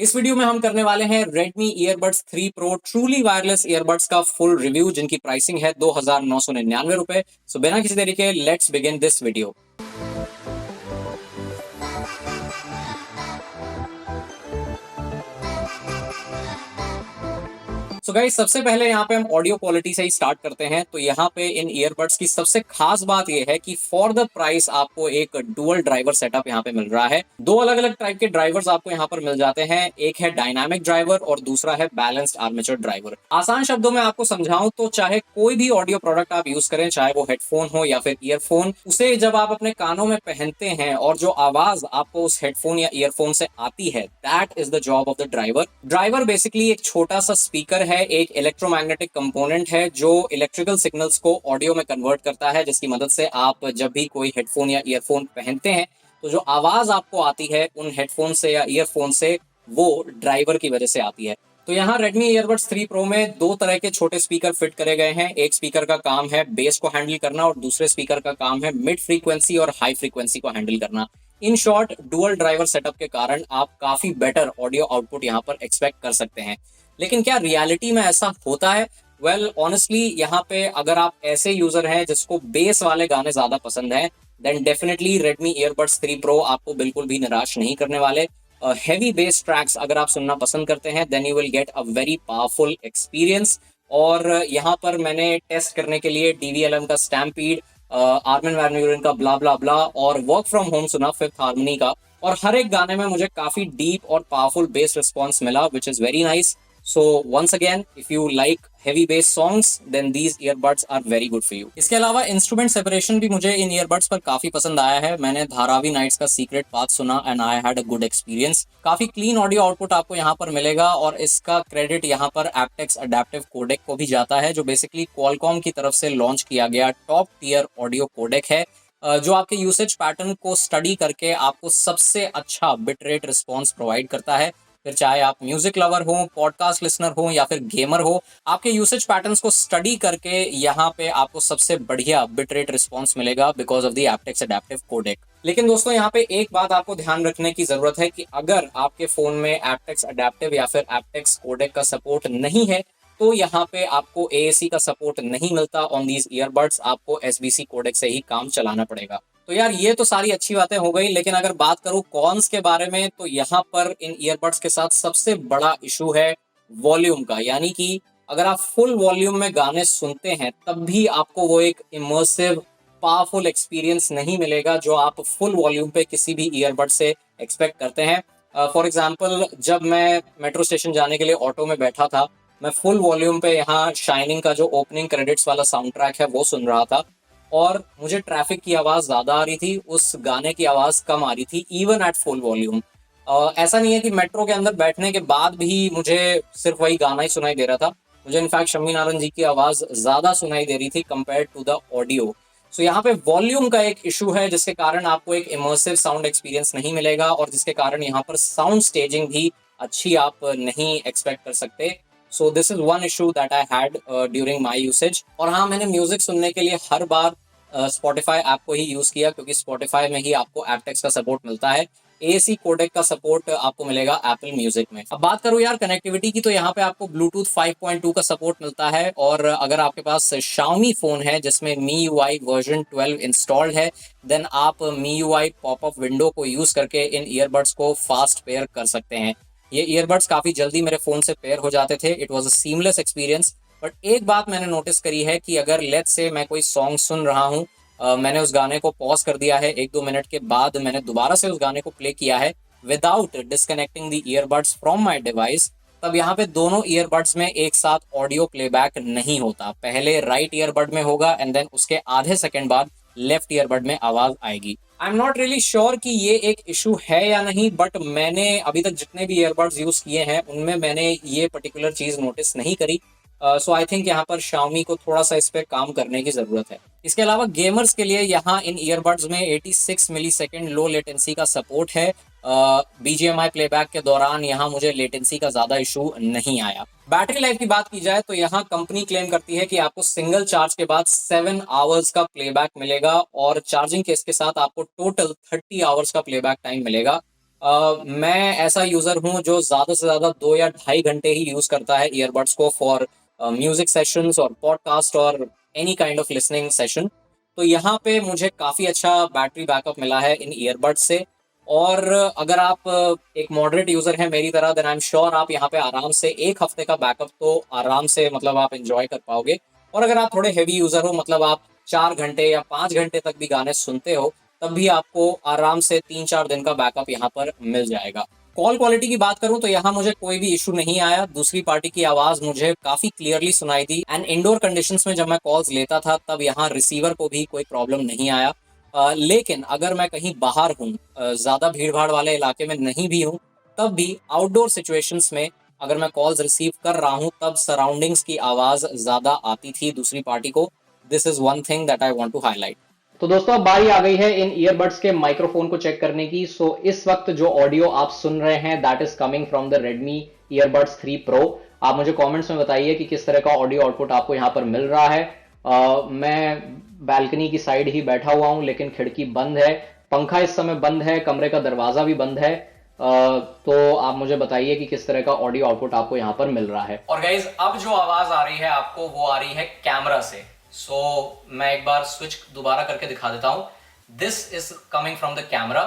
इस वीडियो में हम करने वाले हैं Redmi Earbuds 3 Pro truly wireless earbuds का फुल रिव्यू, जिनकी प्राइसिंग है 2,999 रुपए। सो बिना किसी देरी के let's begin this video. So guys, सबसे पहले यहाँ पे हम ऑडियो क्वालिटी से ही स्टार्ट करते हैं। तो यहाँ पे इन ईयरबड्स की सबसे खास बात यह है कि फॉर द प्राइस आपको एक डुअल ड्राइवर सेटअप यहाँ पे मिल रहा है। दो अलग अलग टाइप के ड्राइवर्स आपको यहाँ पर मिल जाते हैं। एक है डायनामिक ड्राइवर और दूसरा है बैलेंस्ड आर्मेचर ड्राइवर। आसान शब्दों में आपको समझाऊं तो चाहे कोई भी ऑडियो प्रोडक्ट आप यूज करें, चाहे वो हेडफोन हो या फिर ईयरफोन, उसे जब आप अपने कानों में पहनते हैं और जो आवाज आपको उस हेडफोन या ईयरफोन से आती है, that is the job of the driver. Driver basically एक छोटा सा स्पीकर है, एक इलेक्ट्रोमैग्नेटिक कंपोनेंट है जो इलेक्ट्रिकल सिग्नल्स को ऑडियो में कन्वर्ट करता है, जिसकी मदद से आप जब भी कोई हेडफोन या ईयरफोन पहनते हैं तो जो आवाज आपको आती है उन हेडफोन से या ईयरफोन से, वो ड्राइवर की वजह से आती है। तो यहाँ Redmi Earbuds 3 Pro में दो तरह के छोटे स्पीकर फिट करे गए हैं। एक स्पीकर का काम है बेस को हैंडल करना और दूसरे स्पीकर का काम है मिड फ्रीक्वेंसी और हाई फ्रीक्वेंसी को हैंडल करना। In short, dual driver setup के कारण आप काफी बेटर ऑडियो आउटपुट यहाँ पर एक्सपेक्ट कर सकते हैं। लेकिन क्या रियलिटी में ऐसा होता है? वेल, ऑनेस्टली यहाँ पे अगर आप ऐसे यूजर हैं जिसको बेस वाले गाने ज्यादा पसंद हैं, then definitely Redmi Earbuds 3 Pro आपको बिल्कुल भी निराश नहीं करने वाले। हेवी बेस ट्रैक्स अगर आप सुनना पसंद करते हैं, then you will get a very powerful experience. और यहाँ पर मैंने टेस्ट करने के लिए DVLM का स्टैम्पीड, आर्मिन वैन यूरेन का ब्ला ब्ला ब्ला और वर्क फ्रॉम होम सुना फिफ्थ हार्मनी का, और हर एक गाने में मुझे काफी डीप और पावरफुल बेस रिस्पॉन्स मिला, which is very nice. So once again, if you like heavy bass songs, then these earbuds are very good for you. इसके अलावा इंस्ट्रूमेंट सेपरेशन भी मुझे इन ईयरबड्स पर काफी पसंद आया है। मैंने धारावी नाइट्स का सीक्रेट पाथ सुना and I had a good experience. काफी क्लीन ऑडियो आउटपुट आपको यहाँ पर मिलेगा और इसका क्रेडिट यहाँ पर एप्टेक्स अडेप्टिव कोडेक को भी जाता है, जो बेसिकली क्वालकॉम की तरफ से लॉन्च किया गया टॉप टीयर ऑडियो कोडेक है, जो आपके यूसेज पैटर्न को स्टडी करके आपको सबसे अच्छा बिट रेट रिस्पॉन्स प्रोवाइड करता है। फिर चाहे आप म्यूजिक लवर हो, पॉडकास्ट लिसनर हो या फिर गेमर हो, आपके यूसेज पैटर्न्स को स्टडी करके यहाँ पे आपको सबसे बढ़िया बिट रेट रिस्पॉन्स मिलेगा because of the aptX adaptive codec. लेकिन दोस्तों, यहाँ पे एक बात आपको ध्यान रखने की जरूरत है कि अगर आपके फोन में एप्टेक्स अडेप्टिव या फिर एप्टेक्स कोडेक का सपोर्ट नहीं है, तो यहाँ पे आपको AAC का सपोर्ट नहीं मिलता ऑन दीज ईयरबड्स। आपको SBC कोडेक से ही काम चलाना पड़ेगा। तो यार, ये तो सारी अच्छी बातें हो गई, लेकिन अगर बात करूं कॉन्स के बारे में, तो यहाँ पर इन ईयरबड्स के साथ सबसे बड़ा इशू है वॉल्यूम का। यानी कि अगर आप फुल वॉल्यूम में गाने सुनते हैं तब भी आपको वो एक इमर्सिव पावरफुल एक्सपीरियंस नहीं मिलेगा जो आप फुल वॉल्यूम पे किसी भी ईयरबड से एक्सपेक्ट करते हैं। फॉर एग्जाम्पल, जब मैं मेट्रो स्टेशन जाने के लिए ऑटो में बैठा था, मैं फुल वॉल्यूम पे यहाँ शाइनिंग का जो ओपनिंग क्रेडिट्स वाला साउंड ट्रैक है वो सुन रहा था, और मुझे ट्रैफिक की आवाज़ ज़्यादा आ रही थी, उस गाने की आवाज़ कम आ रही थी, इवन एट फुल वॉल्यूम। ऐसा नहीं है कि मेट्रो के अंदर बैठने के बाद भी मुझे सिर्फ वही गाना ही सुनाई दे रहा था। मुझे इनफैक्ट शम्मी नारंग जी की आवाज़ ज़्यादा सुनाई दे रही थी कंपेयर टू द ऑडियो। सो यहाँ पे वॉल्यूम का एक इशू है, जिसके कारण आपको एक इमर्सिव साउंड एक्सपीरियंस नहीं मिलेगा और जिसके कारण यहाँ पर साउंड स्टेजिंग भी अच्छी आप नहीं एक्सपेक्ट कर सकते। So this is one issue that I had during my usage. और हाँ, मैंने म्यूजिक सुनने के लिए हर बार स्पॉटिफाई ऐप को ही यूज किया, क्योंकि स्पॉटिफाई में ही आपको एप्टेक्स का सपोर्ट मिलता है। AAC कोडेक का सपोर्ट आपको मिलेगा एप्पल म्यूजिक में। अब बात करूं यार कनेक्टिविटी की, तो यहाँ पे आपको ब्लूटूथ 5.2 का सपोर्ट मिलता है, और अगर आपके पास Xiaomi फोन है जिसमें MIUI वर्जन 12 इंस्टॉल्ड है, देन आप MIUI पॉपअप विंडो को यूज करके इन ईयरबड्स को फास्ट पेयर कर सकते हैं। ये ईयरबड्स काफी जल्दी मेरे फोन से पेयर हो जाते थे। It was a seamless experience. But एक बात मैंने नोटिस करी है कि अगर लेट्स से मैं कोई सॉन्ग सुन रहा हूँ, मैंने उस गाने को पॉज कर दिया है, 1-2 मिनट के बाद मैंने दोबारा से उस गाने को प्ले किया है without disconnecting the earbuds from my device, तब यहाँ पे दोनों ईयरबड्स में एक साथ ऑडियो प्लेबैक नहीं होता। पहले राइट ईयरबड में होगा एंड देन उसके आधे सेकंड बाद लेफ्ट ईयरबड में आवाज आएगी। I am not really sure कि ये एक इशू है या नहीं, बट मैंने अभी तक जितने भी ईयरबड्स यूज किए हैं उनमें मैंने ये पर्टिकुलर चीज नोटिस नहीं करी। सो आई थिंक यहाँ पर Xiaomi को थोड़ा सा इस पे काम करने की जरूरत है। इसके अलावा गेमर्स के लिए यहाँ इन ईयरबड्स में 86 मिलीसेकंड लो लेटेंसी का सपोर्ट है। BGMI प्लेबैक के दौरान यहाँ मुझे लेटेंसी का ज्यादा इशू नहीं आया। बैटरी लाइफ की बात की जाए तो यहाँ कंपनी क्लेम करती है कि आपको सिंगल चार्ज के बाद 7 आवर्स का प्लेबैक मिलेगा और चार्जिंग केस के साथ आपको टोटल 30 आवर्स का प्लेबैक टाइम मिलेगा। मैं ऐसा यूजर हूँ जो ज्यादा से ज्यादा 2 या ढाई घंटे ही यूज करता है ईयरबड्स को फॉर म्यूजिक सेशंस और पॉडकास्ट और any kind of listening session. तो यहाँ पे मुझे काफी अच्छा बैटरी बैकअप मिला है इन ईयरबड्स से। और अगर आप एक मॉडरेट यूजर हैं मेरी तरह, देन आई एम श्योर आप यहाँ पे आराम से 1 हफ्ते का बैकअप तो आराम से मतलब आप एंजॉय कर पाओगे। और अगर आप थोड़े हैवी यूजर हो, मतलब आप 4 घंटे या 5 घंटे तक भी गाने सुनते हो, तब भी आपको आराम से 3-4 दिन का बैकअप यहाँ पर मिल जाएगा। कॉल क्वालिटी की बात करूं तो यहाँ मुझे कोई भी इशू नहीं आया। दूसरी पार्टी की आवाज मुझे काफी क्लियरली सुनाई दी एंड इंडोर कंडीशंस में जब मैं कॉल्स लेता था तब यहाँ रिसीवर को भी कोई प्रॉब्लम नहीं आया। लेकिन अगर मैं कहीं बाहर हूँ, ज्यादा भीड़ भाड़ वाले इलाके में नहीं भी हूँ, तब भी आउटडोर सिचुएशंस में अगर मैं कॉल्स रिसीव कर रहा हूँ तब सराउंडिंग्स की आवाज ज्यादा आती थी दूसरी पार्टी को। This is one thing that I want to highlight. तो दोस्तों अब बारी आ गई है इन ईयरबड्स के माइक्रोफोन को चेक करने की। सो इस वक्त जो ऑडियो आप सुन रहे हैं that is coming from the Redmi earbuds 3 Pro। आप मुझे कमेंट्स में बताइए कि किस तरह का ऑडियो आउटपुट आपको यहाँ पर मिल रहा है। मैं बैल्कनी की साइड ही बैठा हुआ हूं, लेकिन खिड़की बंद है, पंखा इस समय बंद है, कमरे का दरवाजा भी बंद है। तो आप मुझे बताइए कि किस तरह का ऑडियो आउटपुट आपको यहाँ पर मिल रहा है। और गाइज अब जो आवाज आ रही है आपको वो आ रही है कैमरा से। सो मैं एक बार स्विच दोबारा करके दिखा देता हूं। This is coming from the camera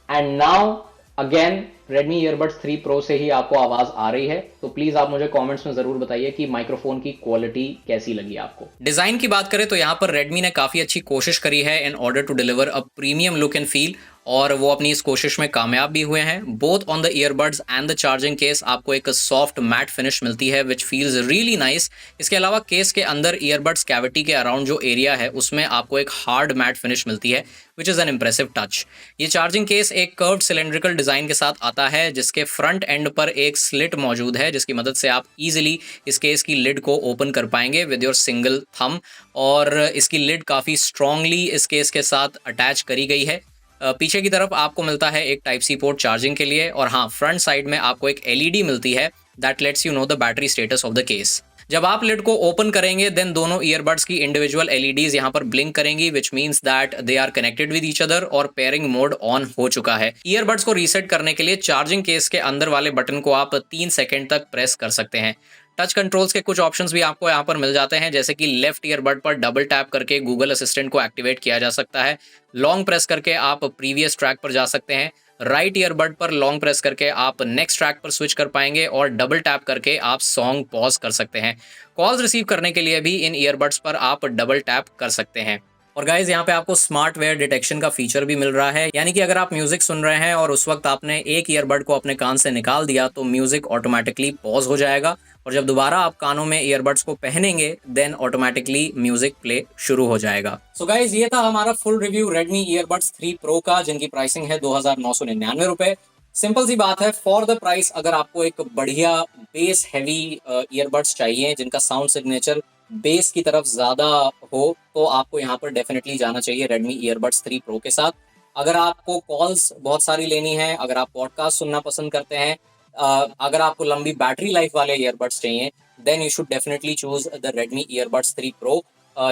and now again Redmi earbuds 3 Pro से ही आपको आवाज आ रही है। तो प्लीज आप मुझे कमेंट्स में जरूर बताइए कि माइक्रोफोन की क्वालिटी कैसी लगी आपको। डिजाइन की बात करें तो यहाँ पर Redmi ने काफी अच्छी कोशिश करी है in order to deliver a premium look and feel, और वो अपनी इस कोशिश में कामयाब भी हुए हैं। Both on the earbuds and the charging case आपको एक सॉफ्ट मैट फिनिश मिलती है विच फील्स रियली नाइस। इसके अलावा केस के अंदर ईयरबड्स कैविटी के अराउंड जो एरिया है उसमें आपको एक हार्ड मैट फिनिश मिलती है which is an impressive touch. ये चार्जिंग केस एक कर्व्ड सिलेंड्रिकल डिज़ाइन के साथ आता है जिसके फ्रंट एंड पर एक स्लिट मौजूद है जिसकी मदद से आप इजीली इस केस की लिड को ओपन कर पाएंगे विद योर सिंगल थंब। और इसकी लिड काफ़ी स्ट्रांगली इस केस के साथ अटैच करी गई है। पीछे की तरफ आपको मिलता है एक टाइप सी पोर्ट चार्जिंग के लिए, और हाँ, फ्रंट साइड में आपको एक LED मिलती है that let's you know the battery status of the case. जब आप लिड को ओपन करेंगे देन दोनों ईयरबड्स की इंडिविजुअल LEDs यहाँ पर ब्लिंक करेंगी which means that they are connected with each other और पेयरिंग मोड ऑन हो चुका है। ईयरबड्स को रीसेट करने के लिए चार्जिंग केस के अंदर वाले बटन को आप 3 सेकेंड तक प्रेस कर सकते हैं। टच कंट्रोल्स के कुछ ऑप्शंस भी आपको यहाँ पर मिल जाते हैं, जैसे कि लेफ्ट ईयरबड पर डबल टैप करके गूगल असिस्टेंट को एक्टिवेट किया जा सकता है, लॉन्ग प्रेस करके आप प्रीवियस ट्रैक पर जा सकते हैं, राइट ईयरबड पर लॉन्ग प्रेस करके आप नेक्स्ट ट्रैक पर स्विच कर पाएंगे, और डबल टैप करके आप सॉन्ग पॉज कर सकते हैं। कॉल्स रिसीव करने के लिए भी इन ईयरबड्स पर आप डबल टैप कर सकते हैं। और गाइज यहाँ पे आपको स्मार्ट वेयर डिटेक्शन का फीचर भी मिल रहा है, यानी कि अगर आप म्यूजिक सुन रहे हैं और उस वक्त आपने एक ईयरबड को अपने कान से निकाल दिया तो म्यूजिक ऑटोमेटिकली पॉज हो जाएगा, और जब दोबारा आप कानों में ईयरबड्स को पहनेंगे देन ऑटोमेटिकली म्यूजिक प्ले शुरू हो जाएगा। सो गाइज ये था हमारा full review Redmi earbuds 3 Pro का, जिनकी प्राइसिंग है 2999 रुपए। सिंपल सी बात है, फॉर द प्राइस अगर आपको एक बढ़िया बेस हैवी ईयरबड्स चाहिए जिनका साउंड सिग्नेचर बेस की तरफ ज्यादा हो तो आपको यहाँ पर डेफिनेटली जाना चाहिए Redmi ईयरबड्स 3 Pro के साथ। अगर आपको कॉल्स बहुत सारी लेनी है, अगर आप पॉडकास्ट सुनना पसंद करते हैं, अगर आपको लंबी बैटरी लाइफ वाले ईयरबड्स चाहिए then you should definitely choose the Redmi earbuds 3 Pro।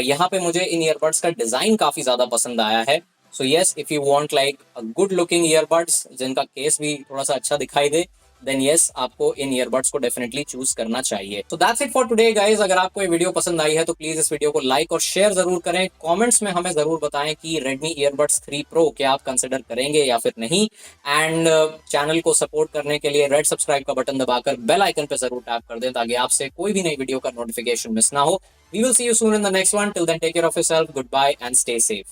यहाँ पे मुझे इन ईयरबड्स का डिजाइन काफी ज्यादा पसंद आया है। So yes, if you want like a good looking earbuds जिनका केस भी थोड़ा सा अच्छा दिखाई दे देन येस, आपको इन ईयरबड्स को डेफिनेटली चूज करना चाहिए। So that's it for today guys. अगर आपको ये वीडियो पसंद आई है तो प्लीज इस वीडियो को लाइक और शेयर जरूर करें। कमेंट्स में हमें जरूर बताएं कि Redmi ईयरबड्स 3 Pro क्या आप कंसिडर करेंगे या फिर नहीं। एंड चैनल को सपोर्ट करने के लिए रेड सब्सक्राइब का बटन दबाकर बेल आइकन पे जरूर टैप कर दें ताकि आपसे कोई भी नई वीडियो का नोटिफिकेशन मिस ना हो। We will see you soon in the next one. Till then take care of yourself, good bye and stay safe.